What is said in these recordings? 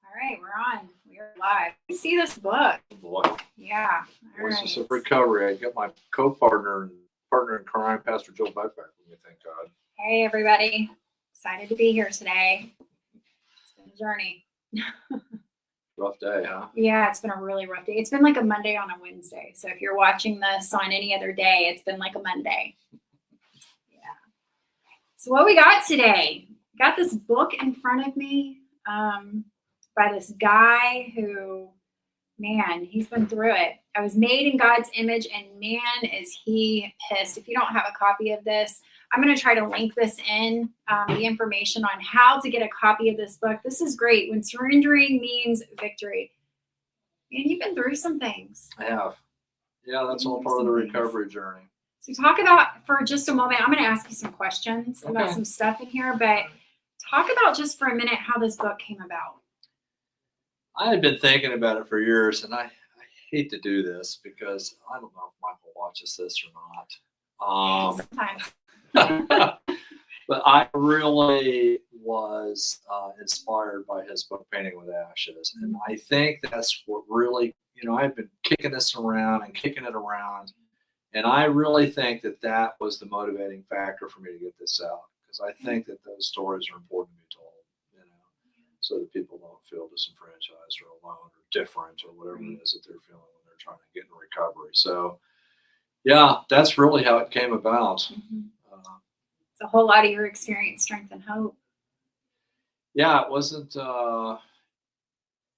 All right, we're on. We are live. You see this book? Boy, Yeah. All voices right. of recovery. I got my co-partner and partner in crime, Pastor Joe Beck, back with me. Thank God. Hey, everybody. Excited to be here today. It's been a journey. Rough day, huh? Yeah, it's been a really rough day. It's been like a Monday on a Wednesday. So if you're watching this on any other day, it's been like a Monday. Yeah. So what we got today? Got this book in front of me by this guy who, man, he's been through it. I was made in God's image, and man, is he pissed. If you don't have a copy of this, I'm going to try to link this in, the information on how to get a copy of this book. This is great. When surrendering means victory. And you've been through some things. I have. Yeah, that's all part of the recovery journey. So talk about, for just a moment, I'm going to ask you some questions about Okay. some stuff in here, but talk about just for a minute how this book came about. I had been thinking about it for years, and I hate to do this because I don't know if Michael watches this or not. Sometimes. But I really was inspired by his book, Painting with Ashes. And I think that's what really, I've been kicking this around and kicking it around. And I really think that that was the motivating factor for me to get this out. Because I think that those stories are important to be told, so that people don't feel disenfranchised or alone or different or whatever it is that they're feeling when they're trying to get in recovery. So, yeah, that's really how it came about. Mm-hmm. It's a whole lot of your experience, strength, and hope. Yeah, it wasn't, and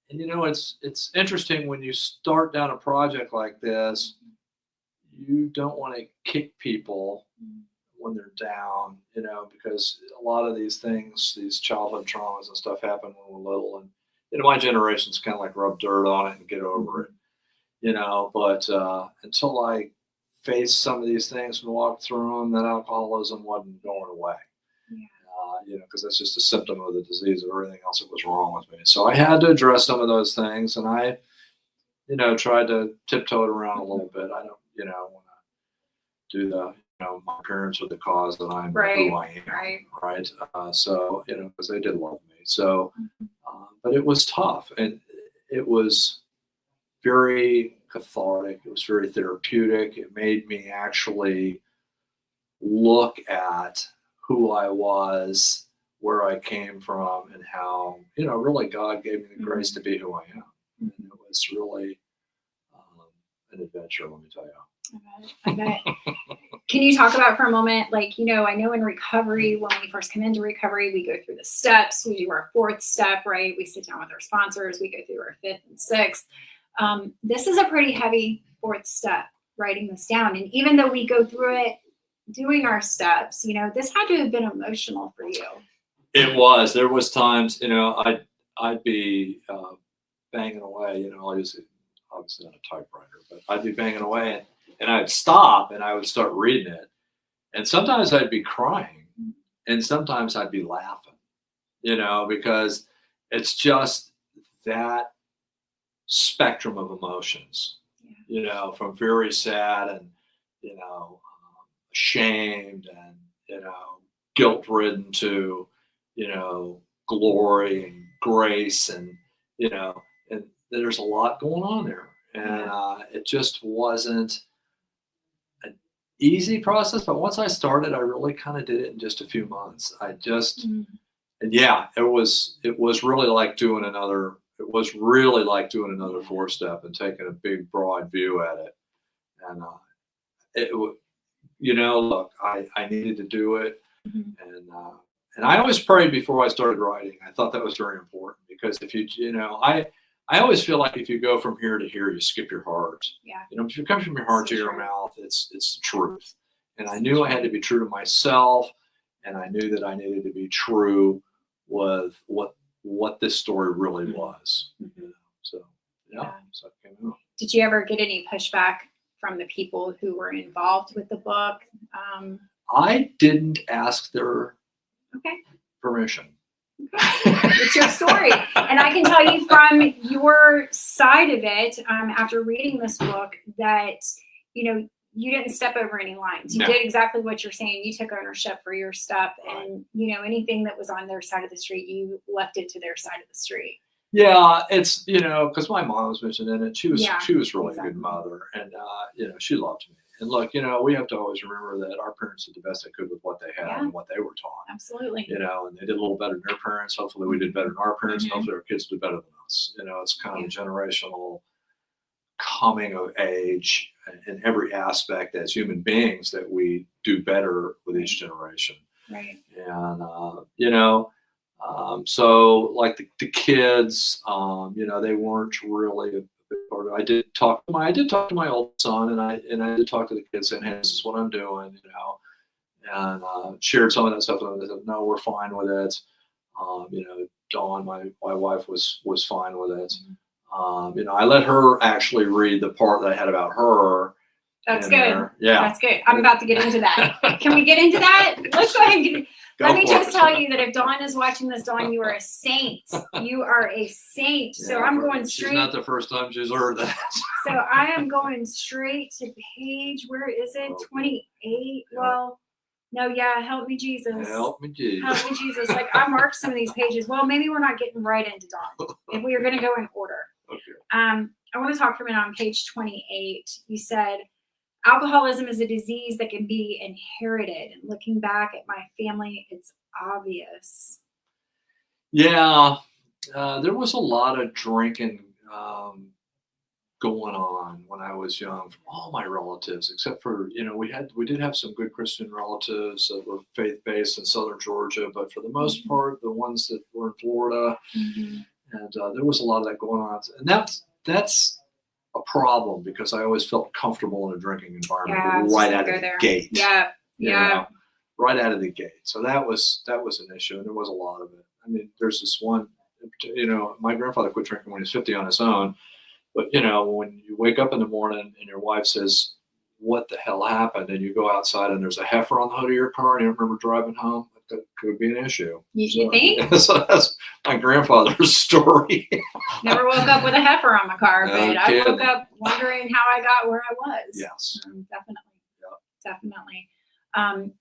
it's interesting when you start down a project like this, you don't want to kick people when they're down, because a lot of these things, these childhood traumas and stuff happen when we're little, and my generation's kind of like rub dirt on it and get over it, but until I faced some of these things and walked through them, that alcoholism wasn't going away. Because that's just a symptom of the disease of everything else that was wrong with me. So I had to address some of those things, and I, tried to tiptoe it around a little bit. I don't, want to do the, my parents are the cause that I'm who I am, right? So, because they did love me. So, but it was tough, and it was very cathartic. It was very therapeutic. It made me actually look at who I was, where I came from, and how, really God gave me the grace to be who I am. And it was really an adventure, let me tell you. I bet. Can you talk about for a moment, I know in recovery, when we first come into recovery, we go through the steps. We do our fourth step, right? We sit down with our sponsors. We go through our fifth and sixth. This is a pretty heavy fourth step, writing this down. And even though we go through it, doing our steps, this had to have been emotional for you. It was. There was times, I'd be banging away, I was obviously on a typewriter, but I'd be banging away and I'd stop and I would start reading it. And sometimes I'd be crying and sometimes I'd be laughing, because it's just that spectrum of emotions, from very sad and, ashamed and, guilt-ridden to, glory and grace and, and there's a lot going on there. And it just wasn't an easy process, but once I started, I really kind of did it in just a few months. I just, and yeah, it was really like doing another, four step and taking a big, broad view at it. And, look, I needed to do it. And I always prayed before I started writing. I thought that was very important because if I always feel like if you go from here to here, you skip your heart. Yeah. If you come from your heart to your mouth, it's the truth. And I knew I had to be true to myself, and I knew that I needed to be true with what this story really was. So yeah. So it came out. Did you ever get any pushback from the people who were involved with the book? I didn't ask their permission. It's your story. And I can tell you from your side of it, after reading this book, that, you didn't step over any lines. You did exactly what you're saying. You took ownership for your stuff. And, anything that was on their side of the street, you left it to their side of the street. Yeah, it's, because my mom was mentioned in it. Yeah, She was really a exactly. good mother, and she loved me. And look, we have to always remember that our parents did the best they could with what they had Yeah. and what they were taught. Absolutely. And they did a little better than their parents. Hopefully, we did better than our parents, and Mhm. hopefully, our kids do better than us. It's kind of Yeah. a generational coming of age in every aspect as human beings that we do better with each generation. Right. And so like the kids, they weren't really a big part of it. I did talk to my old son, and I did talk to the kids saying, hey, this is what I'm doing, and shared some of that stuff with them. They said, no, we're fine with it. Dawn, my wife was fine with it. I let her actually read the part that I had about her. That's in good. there. Yeah. That's good. I'm about to get into that. Can we get into that? Let's go ahead and get. Let me just tell you that if Dawn is watching this, Dawn, you are a saint. You are a saint. So Yeah, I'm going straight. She's not the first time she's heard that. So I am going straight to page, where is it? 28. Well, no, yeah, help me, Jesus. Help me, Jesus. Help me, Jesus. Like, I marked some of these pages. Well, maybe we're not getting right into Dawn if we are going to go in order. Okay. I want to talk for a minute on page 28. You said, alcoholism is a disease that can be inherited. And looking back at my family, it's obvious. Yeah, there was a lot of drinking going on when I was young from all my relatives, except for we did have some good Christian relatives that were faith-based in Southern Georgia, but for the most part, the ones that were in Florida, and there was a lot of that going on, and that's a problem because I always felt comfortable in a drinking environment right out of the gate. Yeah. Right out of the gate. So that was an issue, and there was a lot of it. I mean, there's this one, my grandfather quit drinking when he was 50 on his own, but when you wake up in the morning and your wife says, "What the hell happened?" and you go outside and there's a heifer on the hood of your car and you don't remember driving home, that could be an issue. You think? So that's my grandfather's story. Never woke up with a heifer on my car, No but I kidding. woke up wondering how I got where I was. Yes. Definitely. I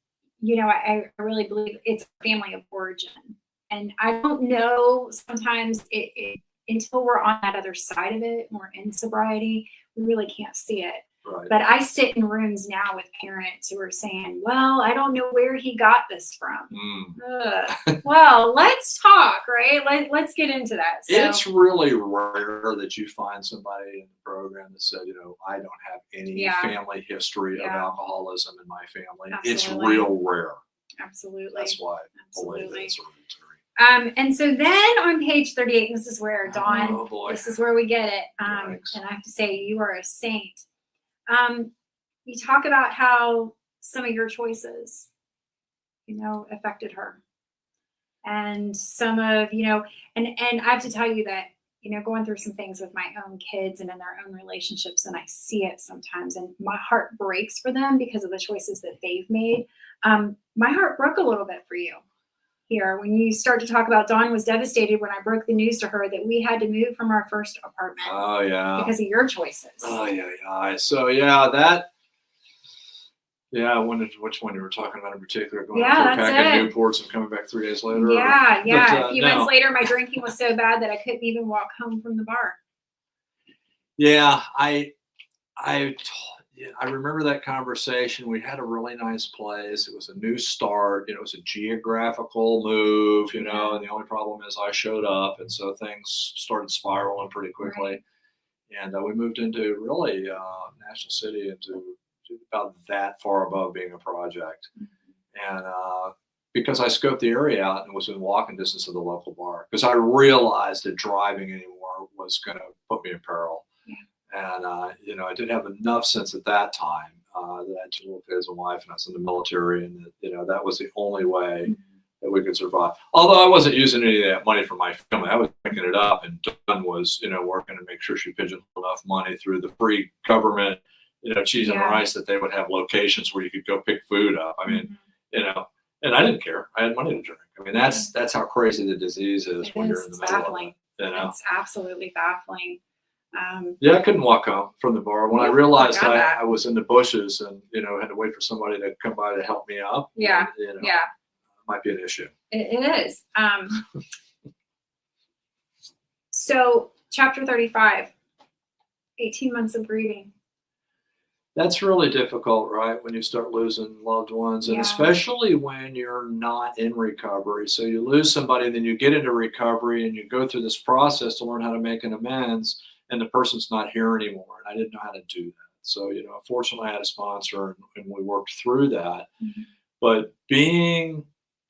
really believe it's a family of origin. And I don't know, sometimes it until we're on that other side of it, we're in sobriety, we really can't see it. Right. But I sit in rooms now with parents who are saying, well, I don't know where he got this from. Well, let's talk, right? Let's get into that. So, it's really rare that you find somebody in the program that said, I don't have any family history of alcoholism in my family. Absolutely. It's real rare. Absolutely. That's why I believe it's hereditary. And so then on page 38, this is where Dawn, this is where we get it. And I have to say, you are a saint. You talk about how some of your choices, affected her, and some of, and I have to tell you that, going through some things with my own kids and in their own relationships, and I see it sometimes, and my heart breaks for them because of the choices that they've made. My heart broke a little bit for you here when you start to talk about Dawn was devastated when I broke the news to her that we had to move from our first apartment. Oh yeah. Because of your choices. Oh yeah. So which one you were talking about in particular? Going out for a pack of Newports and coming back 3 days later? Yeah. A few months later, my drinking was so bad that I couldn't even walk home from the bar. Yeah, I remember that conversation. We had a really nice place. It was a new start. It was a geographical move, and the only problem is I showed up. And so things started spiraling pretty quickly. Right. And we moved into really National City, into about that far above being a project. And because I scoped the area out and was in walking distance of the local bar, because I realized that driving anymore was going to put me in peril. And, I didn't have enough sense at that time that I had 2 little kids and wife, and I was in the military, and that was the only way that we could survive. Although I wasn't using any of that money for my family. I was picking it up, and Dawn was, working to make sure she pigeonholed enough money through the free government, cheese and rice, that they would have locations where you could go pick food up. I mean, and I didn't care. I had money to drink. I mean, that's how crazy the disease is when you're in the middle of it. It's absolutely baffling. I couldn't walk home from the bar when I realized I was in the bushes and had to wait for somebody to come by to help me up. It might be an issue. It is. So chapter 35, 18 months of grieving. That's really difficult, right? When you start losing loved ones, and Yeah. especially when you're not in recovery. So you lose somebody, and then you get into recovery and you go through this process to learn how to make an amends, and the person's not here anymore. And I didn't know how to do that. So, fortunately I had a sponsor and we worked through that. Mm-hmm. But being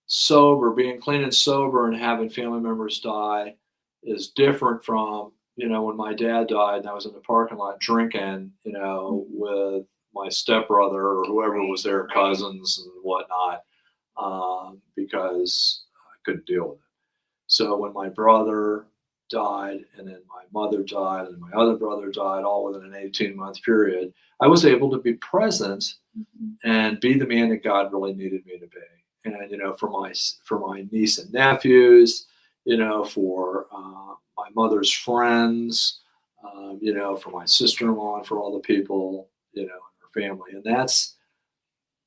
sober, being clean and sober and having family members die is different from, when my dad died and I was in the parking lot drinking, with my stepbrother or whoever was there, cousins and whatnot, because I couldn't deal with it. So when my brother died and then my mother died and my other brother died, all within an 18-month period, I was able to be present and be the man that God really needed me to be. And, for my niece and nephews, for my mother's friends, for my sister-in-law and for all the people, in her family. And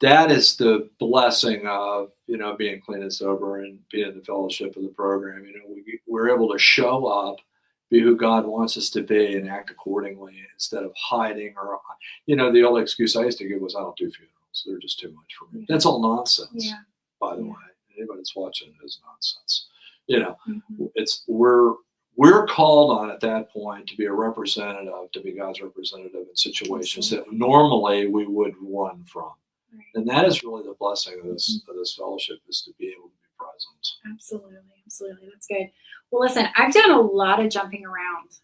that is the blessing of, being clean and sober and being in the fellowship of the program. We're able to show up, be who God wants us to be, and act accordingly instead of hiding or, the old excuse I used to give was, I don't do funerals. They're just too much for me. Yeah. That's all nonsense, by the Yeah. way. Anybody that's watching it is nonsense. Mm-hmm. We're called on at that point to be a representative, to be God's representative in situations that normally we would run from. Right. And that is really the blessing of this fellowship, is to be able to be present. Absolutely. That's good. Well, listen, I've done a lot of jumping around,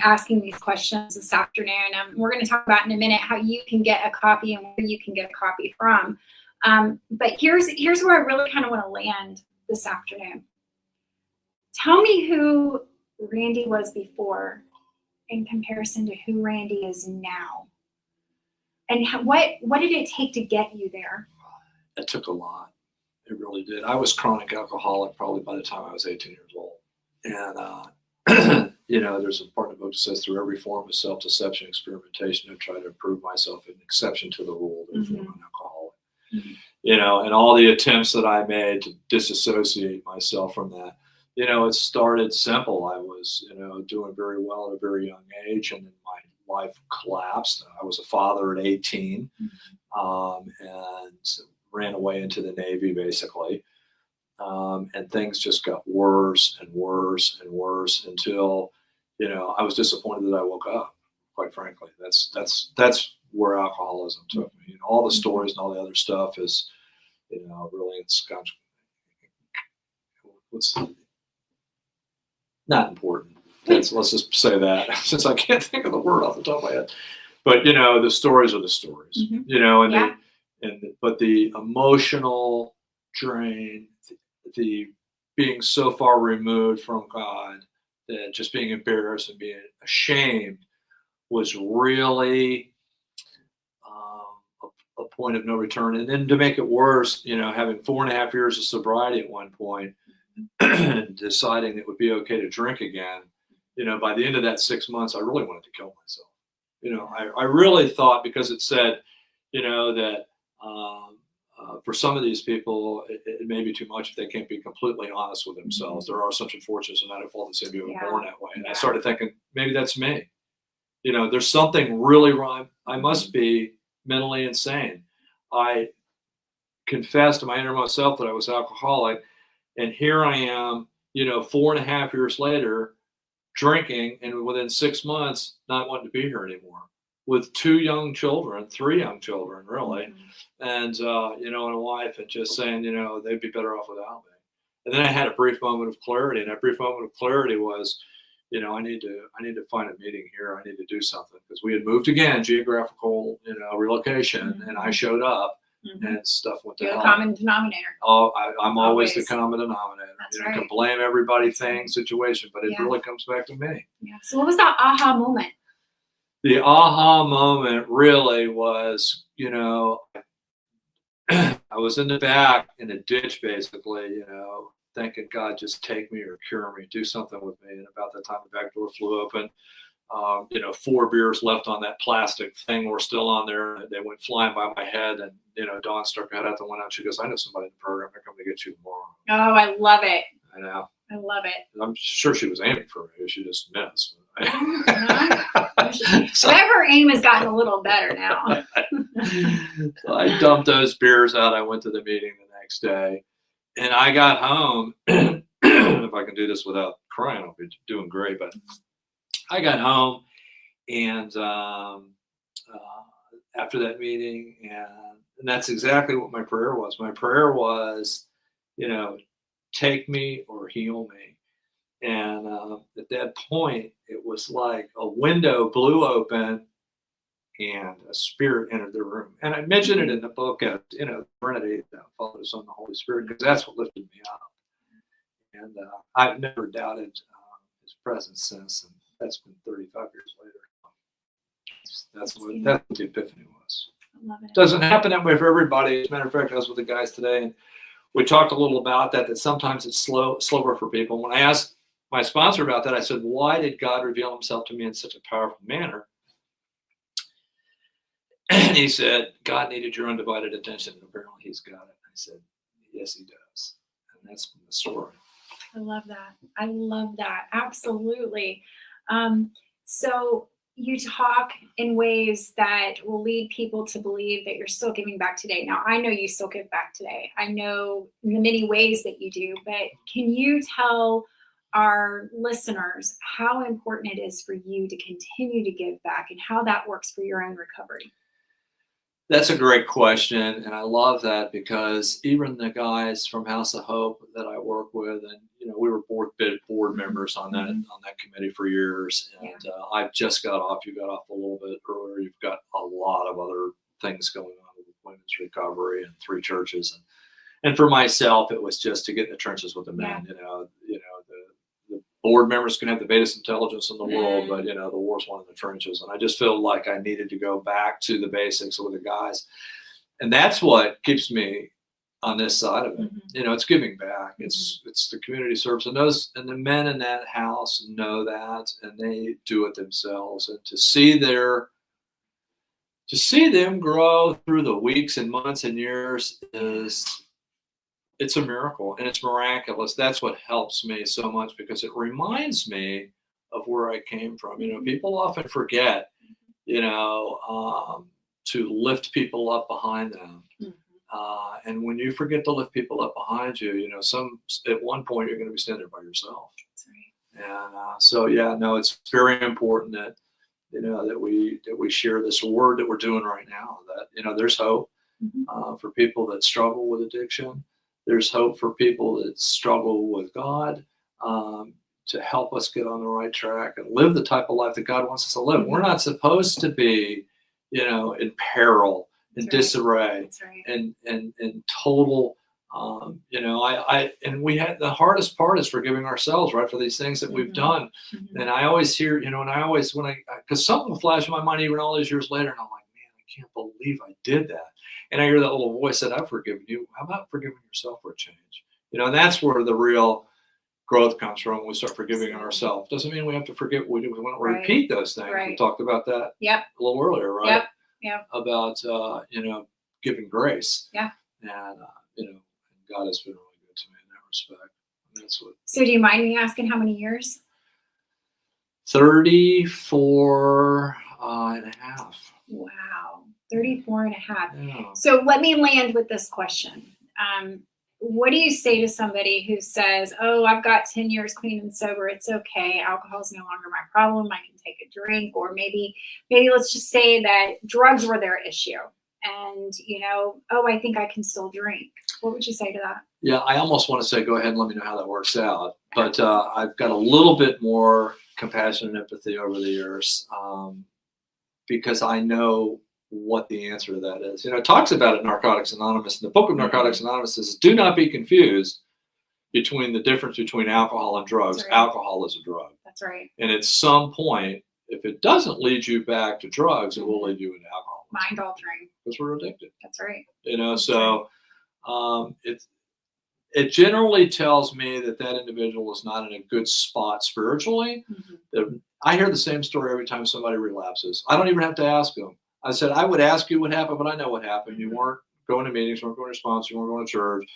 asking these questions this afternoon. We're going to talk about in a minute how you can get a copy and where you can get a copy from. But here's where I really kind of want to land this afternoon. Tell me who Randy was before in comparison to who Randy is now. And what did it take to get you there? It took a lot. It really did. I was chronic alcoholic probably by the time I was 18 years old. And, there's a part of the book that says, through every form of self-deception, experimentation, I try to prove myself an exception to the rule, therefore I'm an alcoholic. Mm-hmm. And all the attempts that I made to disassociate myself from that, it started simple. I was, doing very well at a very young age, and then my life collapsed. I was a father at 18, and ran away into the Navy, basically. And things just got worse and worse and worse until, I was disappointed that I woke up, quite frankly. That's where alcoholism took me. All the stories and all the other stuff is, really, it's not important. Let's just say that, since I can't think of the word off the top of my head. But the stories are the stories. But the emotional drain, the being so far removed from God that just being embarrassed and being ashamed was really a point of no return. And then to make it worse, having 4.5 years of sobriety at one point, and deciding it would be okay to drink again, by the end of that 6 months, I really wanted to kill myself. I really thought, because it said, that for some of these people, it may be too much if they can't be completely honest with themselves. There are such unfortunates and not a fault that seem to be born that way. And I started thinking, maybe that's me. There's something really wrong. I must be mentally insane. I confessed to my innermost self that I was alcoholic. And here I am, 4.5 years later, drinking, and within 6 months, not wanting to be here anymore, with 3 young children, really, and, and a wife, and just saying, they'd be better off without me. And then I had a brief moment of clarity, and that brief moment of clarity was, I need to find a meeting here. I need to do something, because we had moved again, geographical, relocation, and I showed up. And stuff went to hell. You're the common denominator. Oh, I'm always the common denominator. That's You can blame everybody, thing, situation, but it really comes back to me. Yeah. So what was that aha moment? The aha moment really was, I was in the back in a ditch, basically, thinking, God, just take me or cure me, do something with me. And about that time, the back door flew open. 4 beers left on that plastic thing were still on there. They went flying by my head, and Dawn stuck her head out the window, and she goes, I know somebody in the program. They're coming to get you tomorrow. Oh, I love it. I know. I love it. I'm sure she was aiming for me. She just missed. So her aim has gotten a little better now. So I dumped those beers out. I went to the meeting the next day, and I got home. If I can do this without crying, I'll be doing great. But I got home, and after that meeting, and that's exactly what my prayer was. My prayer was, take me or heal me. And at that point, it was like a window blew open and a spirit entered the room. And I mentioned it in the book as, Trinity, Father, Son, and the Holy Spirit, because that's what lifted me up. And I've never doubted his presence since, and that's been 35 years later. That's what the epiphany was. I love it. Doesn't happen that way for everybody. As a matter of fact, I was with the guys today, and we talked a little about that sometimes it's slower for people. When I asked my sponsor about that, I said, why did God reveal himself to me in such a powerful manner? And he said, God needed your undivided attention. And apparently he's got it. I said, yes, he does. And that's been the story. I love that. I love that. Absolutely. So you talk in ways that will lead people to believe that you're still giving back today. Now, I know you still give back today. I know in the many ways that you do, but can you tell our listeners how important it is for you to continue to give back and how that works for your own recovery? That's a great question, and I love that because even the guys from House of Hope that I work with, and we were board members on that committee for years, and I've just got off. You got off a little bit earlier. You've got a lot of other things going on with women's recovery and 3 churches, and for myself, it was just to get in the trenches with the men. The board members can have the greatest intelligence in the world, but the war's won in the trenches. And I just feel like I needed to go back to the basics with the guys. And that's what keeps me on this side of it. It's giving back. It's the community service. And the men in that house know that, and they do it themselves. And to see them grow through the weeks and months and years it's a miracle, and it's miraculous. That's what helps me so much because it reminds me of where I came from. People often forget, to lift people up behind them. And when you forget to lift people up behind you, at one point you're going to be standing by yourself. That's right. And it's very important that, that we share this word that we're doing right now, that, there's hope for people that struggle with addiction. There's hope for people that struggle with God to help us get on the right track and live the type of life that God wants us to live. We're not supposed to be, in peril, in disarray, and total. And we had the hardest part is forgiving ourselves, right, for these things that we've done. And I always hear, because something will flash in my mind even all these years later, and I'm like, man, I can't believe I did that. And I hear that little voice that I've forgiven you. How about forgiving yourself for a change? And that's where the real growth comes from when we start forgiving ourselves. Doesn't mean we have to forget. We want to repeat those things. We talked about that a little earlier, right? Yep. About, giving grace. Yeah. And, God has been really good to me in that respect. And that's what. So do you mind me asking how many years? 34 and a half. Wow. 34 and a half. Yeah. So let me land with this question. What do you say to somebody who says, oh, I've got 10 years clean and sober. It's okay. Alcohol is no longer my problem. I can take a drink. Or maybe let's just say that drugs were their issue. And, I think I can still drink. What would you say to that? Yeah, I almost want to say, go ahead and let me know how that works out. But I've got a little bit more compassion and empathy over the years because I know what the answer to that is. It talks about it in Narcotics Anonymous. In the book of Narcotics Anonymous says, do not be confused between the difference between alcohol and drugs. Right. Alcohol is a drug. That's right. And at some point, if it doesn't lead you back to drugs, it will lead you into alcohol. Mind altering. Because we're addicted. That's right. It generally tells me that individual is not in a good spot spiritually. I hear the same story every time somebody relapses. I don't even have to ask them. I said, I would ask you what happened, but I know what happened. You weren't going to meetings, you weren't going to sponsor, you weren't going to church.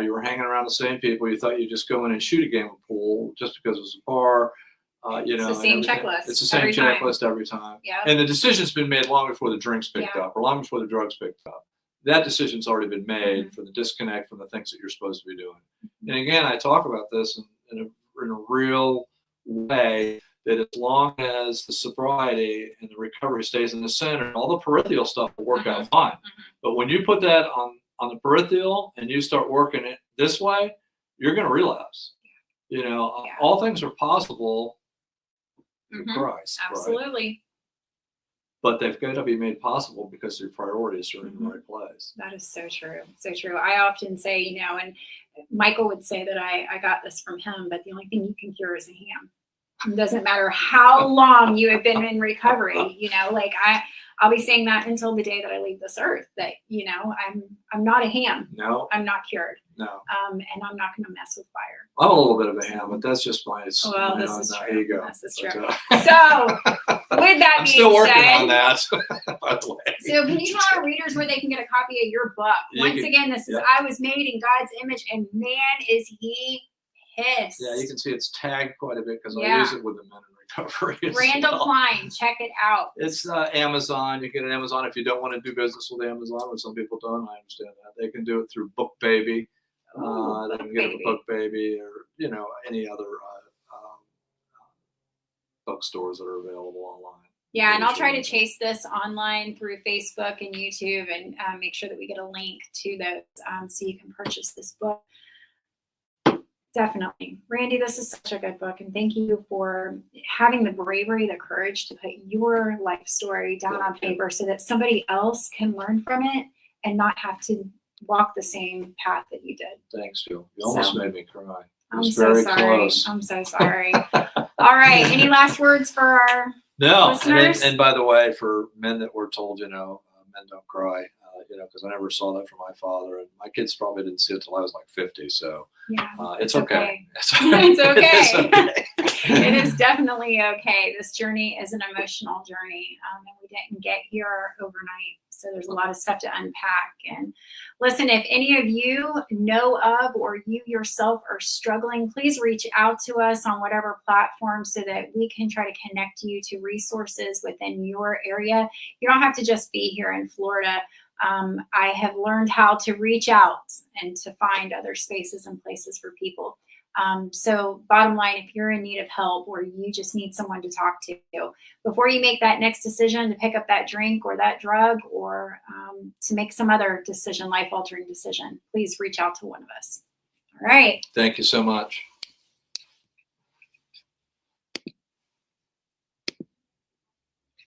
You were hanging around the same people. You thought you'd just go in and shoot a game of pool just because it was a bar. It's the same checklist. It's the same checklist every time. Yeah. And the decision's been made long before the drinks picked up or long before the drugs picked up. That decision's already been made for the disconnect from the things that you're supposed to be doing. And again, I talk about this in a real way, that as long as the sobriety and the recovery stays in the center, all the peripheral stuff will work out fine. But when you put that on the peripheral and you start working it this way, you're going to relapse. All things are possible in Christ. Absolutely. Right? But they've got to be made possible because your priorities are in the right place. That is so true. So true. I often say, and Michael would say that I got this from him, but the only thing you can cure is a ham. It doesn't matter how long you have been in recovery, I'll be saying that until the day that I leave this earth, that, I'm not a ham. No. I'm not cured. No. And I'm not going to mess with fire. I'm a little bit of a ham, but that's just my this is true. ego. This is true. So, with that I'm being still working said, on that, by the way. So can you tell our readers where they can get a copy of your book? Once again, this is I Was Made in God's Image, and man, is he pissed. Yeah, you can see it's tagged quite a bit because I use it with the men in recovery. Randall Klein, check it out. It's Amazon. You get it Amazon if you don't want to do business with Amazon, which some people don't. I understand that. They can do it through Book Baby. They can get it with Book Baby or any other bookstores that are available online. Yeah, and I'll try to chase this online through Facebook and YouTube and make sure that we get a link to those so you can purchase this book. Definitely. Randy, this is such a good book, and thank you for having the bravery, the courage to put your life story down on paper so that somebody else can learn from it and not have to walk the same path that you did. Thanks, Phil. You almost made me cry. I'm so sorry. Close. I'm so sorry. All right. Any last words for our listeners? And by the way, for men that were told, men don't cry, because I never saw that from my father, and my kids probably didn't see it till I was like 50. So it's okay. It's okay. It is definitely okay. This journey is an emotional journey, and we didn't get here overnight. So there's a lot of stuff to unpack. And listen, if any of you know of or you yourself are struggling, please reach out to us on whatever platform so that we can try to connect you to resources within your area. You don't have to just be here in Florida. I have learned how to reach out and to find other spaces and places for people. So bottom line, if you're in need of help or you just need someone to talk to, before you make that next decision to pick up that drink or that drug or to make some other decision, life-altering decision, please reach out to one of us. All right. Thank you so much.